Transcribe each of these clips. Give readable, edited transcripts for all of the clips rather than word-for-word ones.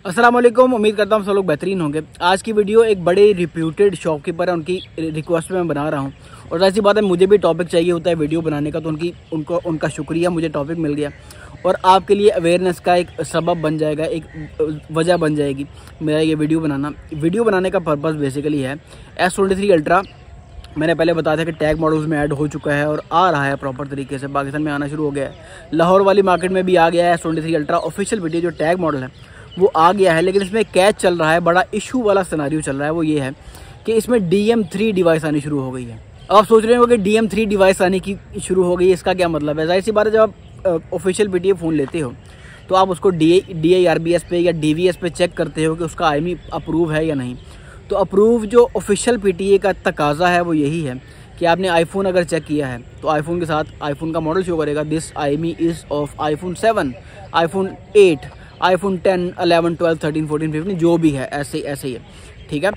अस्सलाम वालेकुम। उम्मीद करता हूँ सब लोग बेहतरीन होंगे। आज की वीडियो एक बड़े रिप्यूटेड शॉपकीपर है, उनकी रिक्वेस्ट में मैं बना रहा हूँ और ऐसी बात है मुझे भी टॉपिक चाहिए होता है वीडियो बनाने का, तो उनका शुक्रिया, मुझे टॉपिक मिल गया और आपके लिए अवेयरनेस का एक सबब बन जाएगा, एक वजह बन जाएगी मेरा ये वीडियो बनाना। वीडियो बनाने का पर्पज़ बेसिकली है S23 अल्ट्रा। मैंने पहले बताया था कि टैग मॉडल्स में ऐड हो चुका है और आ रहा है प्रॉपर तरीके से, पाकिस्तान में आना शुरू हो गया है, लाहौर वाली मार्केट में भी आ गया है। S23 अल्ट्रा ऑफिशियल वीडियो जो टैग मॉडल है वो आ गया है, लेकिन इसमें कैच चल रहा है, बड़ा इशू वाला सिनेरियो चल रहा है। वो ये है कि इसमें DM3 डिवाइस आनी शुरू हो गई है। अब आप सोच रहे हो कि DM3 डिवाइस आने की शुरू हो गई, इसका क्या मतलब है? जाहिर सी बात है, जब आप ऑफिशियल PTA फ़ोन लेते हो तो आप उसको DIRBS पे या DVS पे चेक करते हो कि उसका IMEI अप्रूव है या नहीं। तो अप्रूव जो ऑफिशियल PTA का तकाजा है वो यही है कि आपने आईफोन अगर चेक किया है तो आईफोन के साथ आईफोन का मॉडल शो करेगा, this IMEI is of iPhone 7, iPhone 8, iPhone 10, 11, 12, 13, 14, 15 जो भी है, ऐसे ही है, ठीक है।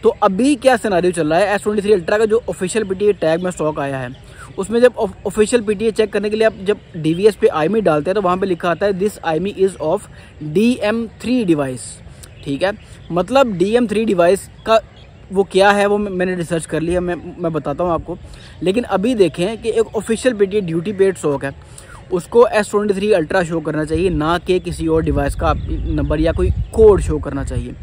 तो अभी क्या सिनेरियो चल रहा है, S23 अल्ट्रा का जो ऑफिशियल PTA टैग में स्टॉक आया है उसमें जब ऑफिशियल PTA चेक करने के लिए आप जब DVS पे IMEI डालते हैं तो वहाँ पे लिखा आता है this IMEI is of DM3 device, ठीक है। मतलब DM3 डिवाइस का वो क्या है वो मैंने रिसर्च कर लिया, मैं बताता हूँ आपको। लेकिन अभी देखें कि एक official PTA duty paid stock है, उसको S23 अल्ट्रा शो करना चाहिए, ना कि किसी और डिवाइस का नंबर या कोई कोड शो करना चाहिए।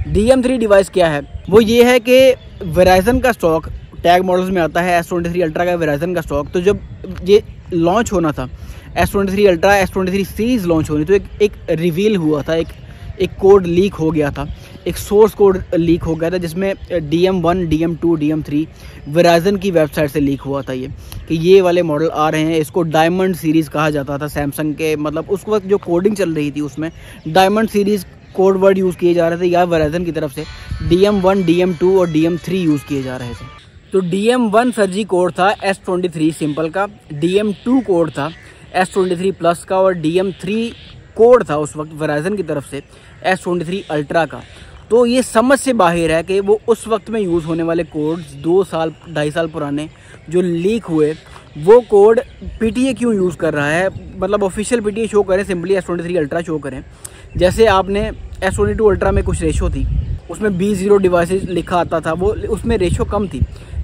DM3 डिवाइस क्या है? वो ये है कि वेराइजन का स्टॉक टैग मॉडल्स में आता है, S23 अल्ट्रा का वेराइजन का स्टॉक। तो जब ये लॉन्च होना था S23 ultra, S23 series launch होनी, तो एक रिवील हुआ था, एक कोड लीक हो गया था, एक सोर्स कोड लीक हो गया था जिसमें DM1, DM2, DM3 वेराइजन की वेबसाइट से लीक हुआ था ये वाले मॉडल आ रहे हैं। इसको डायमंड सीरीज़ कहा जाता था सैमसंग के, मतलब उस वक्त जो कोडिंग चल रही थी उसमें diamond series code word use किए जा रहे थे, या वेराइजन की तरफ से DM1, DM2 और DM3 यूज़ किए जा रहे थे। तो DM1 फर्जी कोड था S23 सिंपल का, DM2 कोड था S23 प्लस का और DM3 कोड था उस वक्त वेराइजन की तरफ से S23 अल्ट्रा का। तो ये समझ से बाहर है कि वो उस वक्त में यूज़ होने वाले कोड्स 2 साल 2.5 साल पुराने जो लीक हुए, वो कोड PTA क्यों यूज़ कर रहा है। मतलब ऑफिशियल PTA शो करें, सिंपली S23 अल्ट्रा शो करें। जैसे आपने S22 अल्ट्रा में कुछ रेशो थी, उसमें B0 डिवाइसेस लिखा आता था, वो उसमें रेशो कम थी।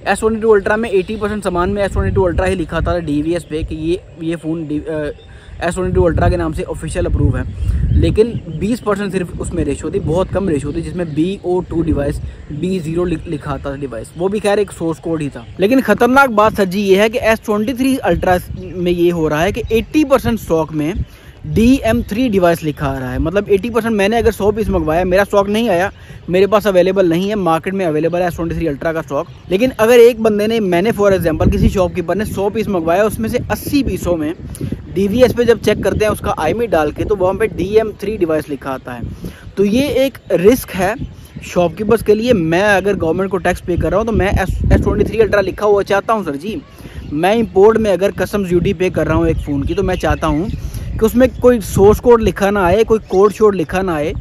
S22 अल्ट्रा में 80% सामान में S22 अल्ट्रा ही लिखा था DVS पे कि ये फ़ोन S22 अल्ट्रा के नाम से ऑफिशियल अप्रूव है, लेकिन 20% सिर्फ उसमें रेशो थी, बहुत कम रेशो थी, जिसमें BO2 डिवाइस B0 लिखा था डिवाइस, वो भी खैर एक सोर्स कोड ही था। लेकिन खतरनाक बात सच्ची ये है कि S23 अल्ट्रा में ये हो रहा है कि 80% स्टॉक में DM3 डिवाइस लिखा आ रहा है। मतलब 80%, मैंने अगर 100 पीस मंगवाया, मेरा स्टॉक नहीं आया, मेरे पास अवेलेबल नहीं है, मार्केट में अवेलेबल है S23 अल्ट्रा का स्टॉक। लेकिन अगर एक बंदे ने, मैंने फॉर एग्जांपल किसी शॉपकीपर ने 100 पीस मंगवाया, उसमें से 80 पीसों में DVS पे जब चेक करते हैं उसका IMEI डाल के, तो वहाँ पे DM3 डिवाइस लिखा आता है। तो ये एक रिस्क है शॉपकीपर्स के लिए। मैं अगर गवर्नमेंट को टैक्स पे कर रहा हूँ तो मैं S23 अल्ट्रा लिखा हुआ चाहता हूँ सर जी। मैं इंपोर्ट में अगर कस्टम्स ड्यूटी पे कर रहा हूँ एक फ़ोन की, तो मैं चाहता हूँ कि उसमें कोई सोर्स कोड लिखा ना आए, कोई कोड शोड लिखा ना आए,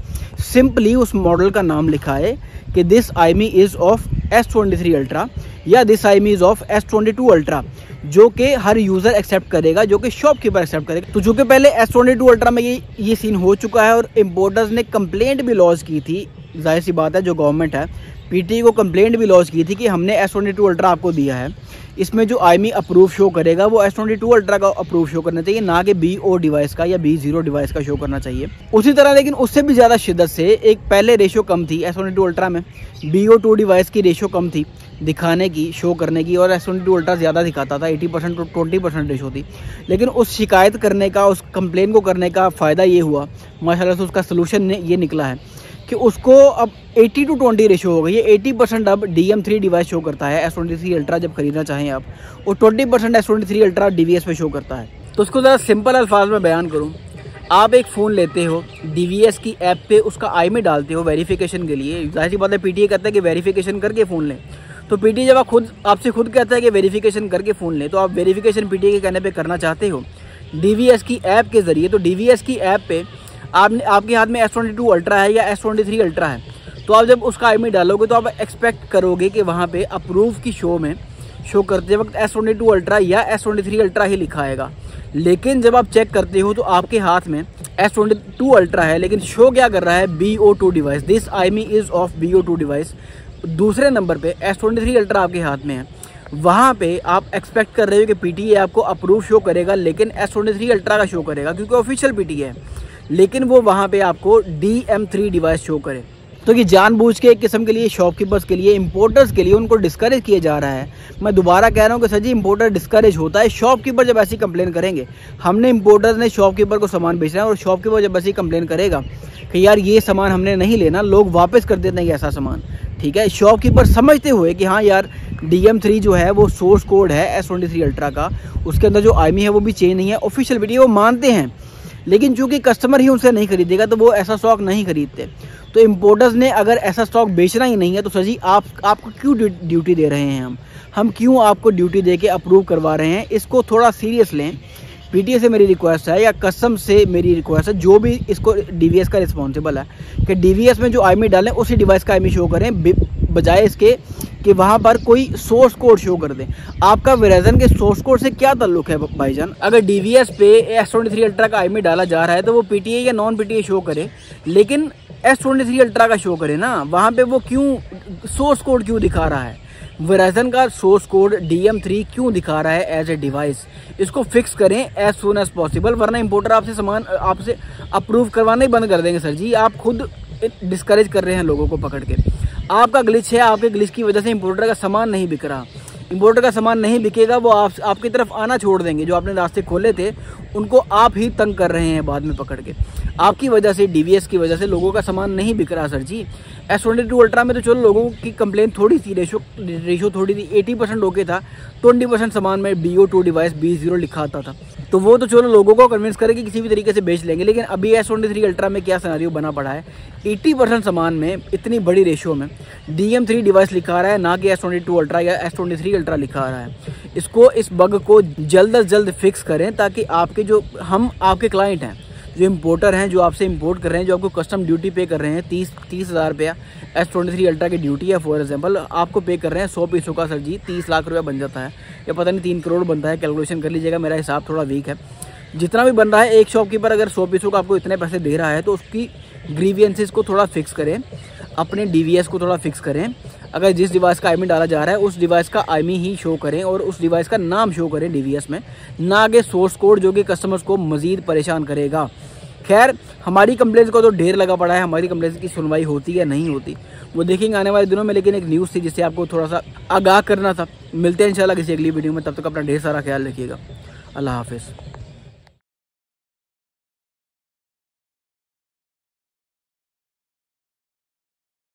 सिंपली उस मॉडल का नाम लिखा है कि this IMEI is of S23 ultra या this IMEI is of S22 ultra, जो कि हर यूज़र एक्सेप्ट करेगा, जो कि शॉपकीपर एक्सेप्ट करेगा। तो जो कि पहले S22 अल्ट्रा में ये सीन हो चुका है और इम्पोर्टर्स ने कंप्लेंट भी लॉन्च की थी। जाहिर सी बात है, जो गवर्नमेंट है PTA को कंप्लेंट भी लॉन्च की थी कि हमने S22 अल्ट्रा आपको दिया है, इसमें जो IMEI अप्रूव शो करेगा वो S22 अल्ट्रा का अप्रूव शो करना चाहिए, ना कि BO डिवाइस का या B0 डिवाइस का शो करना चाहिए। उसी तरह लेकिन उससे भी ज़्यादा शिद्दत से एक पहले रेशो कम थी S22 अल्ट्रा में, BO2 डिवाइस की रेशो कम थी दिखाने की, शो करने की, और S22 अल्ट्रा ज़्यादा दिखाता था, 80% to 20% रेशो थी। लेकिन उस शिकायत करने का, उस कंप्लेन को करने का फ़ायदा ये हुआ माशाल्लाह से, उसका सलूशन ये निकला है कि उसको अब 80 to 20 रेशो हो गई है। 80% अब DM3 डिवाइस शो करता है S23 अल्ट्रा जब खरीदना चाहें आप, और 20% S23 अल्ट्रा DVS पे शो करता है। तो उसको ज़रा सिंपल अल्फाज में बयान करूँ, आप एक फ़ोन लेते हो, DVS की ऐप पे उसका IMEI डालते हो वेरिफिकेशन के लिए। जाहिर सी बात है PTA कहता है कि वेरिफिकेशन करके फ़ोन लें, तो PTA जब आपसे खुद कहता है कि वेरिफिकेशन करके फ़ोन लें, तो आप वेरिफिकेशन PTA के कहने पर करना चाहते हो DVS की ऐप के ज़रिए। तो DVS की ऐप पे आपके हाथ में S22 अल्ट्रा है या S23 अल्ट्रा है, तो आप जब उसका IMEI डालोगे तो आप एक्सपेक्ट करोगे कि वहाँ पे अप्रूव की शो करते वक्त S22 अल्ट्रा या S23 अल्ट्रा ही लिखा आएगा। लेकिन जब आप चेक करते हो तो आपके हाथ में S22 अल्ट्रा है, लेकिन शो क्या कर रहा है BO2 device, this IMEI is of BO2 device. दूसरे नंबर पे S23 अल्ट्रा आपके हाथ में है, वहाँ पे आप एक्सपेक्ट कर रहे हो कि PTA आपको अप्रूव शो करेगा, लेकिन S23 अल्ट्रा का शो करेगा क्योंकि ऑफिशियल PTA है, लेकिन वो वहाँ पे आपको DM3 डिवाइस शो करे। तो ये जानबूझ के एक किस्म के लिए शॉपकीपर्स के लिए, इंपोर्टर्स के लिए उनको डिस्करेज किया जा रहा है। मैं दोबारा कह रहा हूँ कि सर जी इंपोर्टर डिस्करेज होता है शॉपकीपर जब ऐसी कंप्लेन करेंगे। हमने इंपोर्टर्स ने शॉपकीपर को सामान बेचना है और शॉपकीपर जब ऐसी कंप्लेन करेगा कि यार ये सामान हमने नहीं लेना, लोग वापस कर देते हैं ऐसा सामान, ठीक है। शॉपकीपर समझते हुए कि हाँ यार DM3 जो है वो सोर्स कोड है S23 अल्ट्रा का, उसके अंदर जो IMEI है वो भी चेंज नहीं है, ऑफिशियल PTA वो मानते हैं, लेकिन चूंकि कस्टमर ही उनसे नहीं खरीदेगा तो वो ऐसा स्टॉक नहीं खरीदते। तो इंपोर्टर्स ने अगर ऐसा स्टॉक बेचना ही नहीं है तो सर जी आपको क्यों ड्यूटी दे रहे हैं हम क्यों आपको ड्यूटी दे के अप्रूव करवा रहे हैं? इसको थोड़ा सीरियस लें। PTA से मेरी रिक्वेस्ट है या कस्टम से मेरी रिक्वेस्ट है, जो भी इसको DVS का रिस्पॉन्सिबल है कि DVS में जो IMEI डालें उसी डिवाइस का IMEI शो करें, बजाय इसके कि वहाँ पर कोई सोर्स कोड शो कर दें। आपका वेराइजन के सोर्स कोड से क्या ताल्लुक है भाईजान? अगर DVS पे S23 अल्ट्रा का IMEI डाला जा रहा है तो वो PTA या नॉन PTA शो करे, लेकिन S23 अल्ट्रा का शो करे ना, वहाँ पे वो क्यों सोर्स कोड क्यों दिखा रहा है? वेराइजन का सोर्स कोड DM3 क्यों दिखा रहा है एज ए डिवाइस? इसको फिक्स करें एज सुन एज पॉसिबल, वरना इंपोर्टर आपसे अप्रूव करवाना ही बंद कर देंगे। सर जी आप खुद डिस्करेज कर रहे हैं लोगों को पकड़ के। आपका ग्लिच है, आपके ग्लिच की वजह से इंपोर्टर का सामान नहीं बिक रहा। इंपोर्टर का सामान नहीं बिकेगा, वो आपकी तरफ आना छोड़ देंगे। जो आपने रास्ते खोले थे उनको आप ही तंग कर रहे हैं बाद में पकड़ के। आपकी वजह से, DVS की वजह से लोगों का सामान नहीं बिक रहा सर जी। S22 अल्ट्रा में तो चलो लोगों की कंप्लेन थोड़ी सी, रेशो थोड़ी थी, 80% ओके था, 20% सामान में BO2 डिवाइस B0 लिखा आता था, तो वो तो चलो लोगों को कन्विंस करें कि किसी भी तरीके से बेच लेंगे। लेकिन अभी S23 अल्ट्रा में क्या सिनेरियो बना पड़ा है, 80% सामान में इतनी बड़ी रेशो में DM3 डिवाइस लिखा रहा है, ना कि S22 अल्ट्रा या S23 अल्ट्रा लिखा रहा है। इस बग को जल्द अज जल्द फिक्स करें ताकि आपके क्लाइंट हैं, जो इंपोर्टर हैं, जो आपसे इंपोर्ट कर रहे हैं, जो आपको कस्टम ड्यूटी पे कर रहे हैं 30,000 रुपया S23 अल्ट्रा की ड्यूटी है फॉर एग्जांपल, आपको पे कर रहे हैं 100 पीसों का सर जी 30 लाख रुपया बन जाता है, या पता नहीं 3 करोड़ बनता है, कैलकुलेशन कर लीजिएगा, मेरा हिसाब थोड़ा वीक है। जितना भी बन रहा है, एक शॉपकीपर अगर 100 पीसों का आपको इतने पैसे दे रहा है तो उसकी ग्रीवियंसेस को थोड़ा फिक्स करें, अपने DVS को थोड़ा फिक्स करें। अगर जिस डिवाइस का IMEI डाला जा रहा है उस डिवाइस का IMEI ही शो करें और उस डिवाइस का नाम शो करें DVS में, ना कि सोर्स कोड जो कि कस्टमर्स को मज़ीद परेशान करेगा। खैर हमारी कंप्लेंट्स को तो ढेर लगा पड़ा है, हमारी कंप्लेंट्स की सुनवाई होती है या नहीं होती वो देखेंगे आने वाले दिनों में, लेकिन एक न्यूज़ थी जिससे आपको थोड़ा सा आगाह करना था। मिलते हैं इंशाल्लाह किसी अगली वीडियो में, तब तक अपना ढेर सारा ख्याल रखिएगा। अल्लाह हाफिज़।